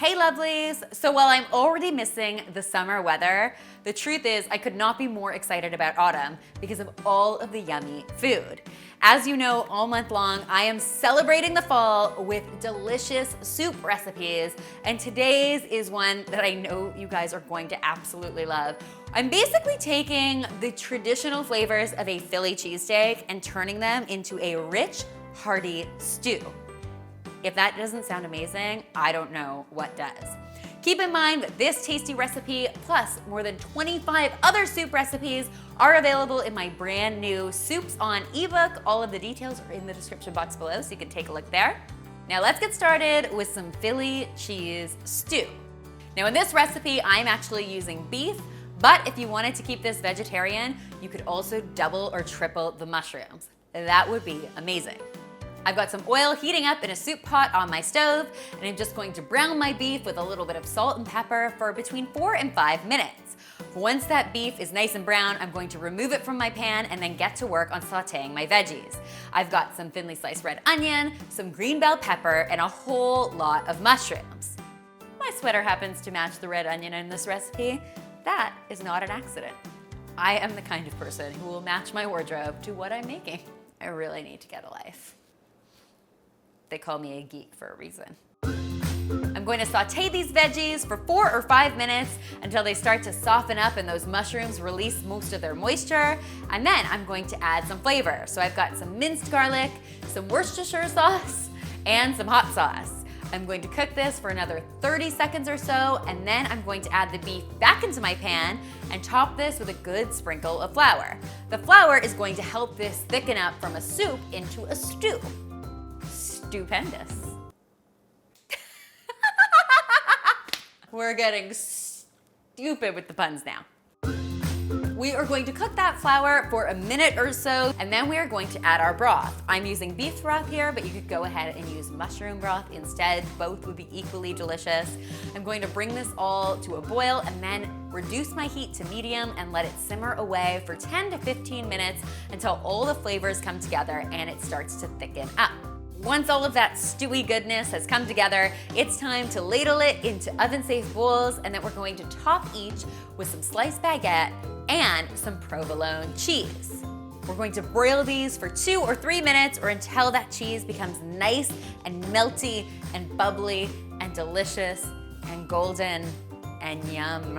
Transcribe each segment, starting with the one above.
Hey lovelies! So while I'm already missing the summer weather, the truth is I could not be more excited about autumn because of all of the yummy food. As you know, all month long, I am celebrating the fall with delicious soup recipes, and today's is one that I know you guys are going to absolutely love. I'm basically taking the traditional flavors of a Philly cheesesteak and turning them into a rich, hearty stew. If that doesn't sound amazing, I don't know what does. Keep in mind that this tasty recipe, plus more than 25 other soup recipes, are available in my brand new Soups On ebook. All of the details are in the description box below, so you can take a look there. Now let's get started with some Philly cheese stew. Now in this recipe, I'm actually using beef, but if you wanted to keep this vegetarian, you could also double or triple the mushrooms. That would be amazing. I've got some oil heating up in a soup pot on my stove, and I'm just going to brown my beef with a little bit of salt and pepper for between 4 and 5 minutes. Once that beef is nice and brown, I'm going to remove it from my pan and then get to work on sauteing my veggies. I've got some thinly sliced red onion, some green bell pepper, and a whole lot of mushrooms. My sweater happens to match the red onion in this recipe. That is not an accident. I am the kind of person who will match my wardrobe to what I'm making. I really need to get a life. They call me a geek for a reason. I'm going to saute these veggies for 4 or 5 minutes until they start to soften up and those mushrooms release most of their moisture. And then I'm going to add some flavor. So I've got some minced garlic, some Worcestershire sauce, and some hot sauce. I'm going to cook this for another 30 seconds or so, and then I'm going to add the beef back into my pan and top this with a good sprinkle of flour. The flour is going to help this thicken up from a soup into a stew. Stupendous. We're getting stupid with the puns now. We are going to cook that flour for a minute or so, and then we are going to add our broth. I'm using beef broth here, but you could go ahead and use mushroom broth instead. Both would be equally delicious. I'm going to bring this all to a boil and then reduce my heat to medium and let it simmer away for 10 to 15 minutes until all the flavors come together and it starts to thicken up. Once all of that stewy goodness has come together, it's time to ladle it into oven-safe bowls, and then we're going to top each with some sliced baguette and some provolone cheese. We're going to broil these for 2 or 3 minutes or until that cheese becomes nice and melty and bubbly and delicious and golden and yum,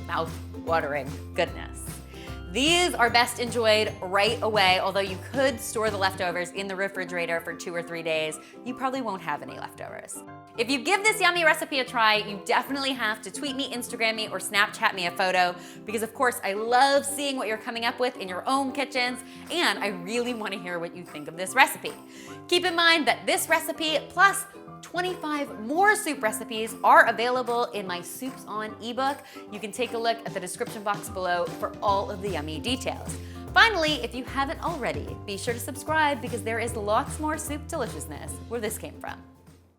mouth-watering goodness. These are best enjoyed right away, although you could store the leftovers in the refrigerator for 2 or 3 days. You probably won't have any leftovers. If you give this yummy recipe a try, you definitely have to tweet me, Instagram me, or Snapchat me a photo, because of course I love seeing what you're coming up with in your own kitchens, and I really want to hear what you think of this recipe. Keep in mind that this recipe plus 25 more soup recipes are available in my Soups On ebook. You can take a look at the description box below for all of the yummy details. Finally, if you haven't already, be sure to subscribe because there is lots more soup deliciousness where this came from.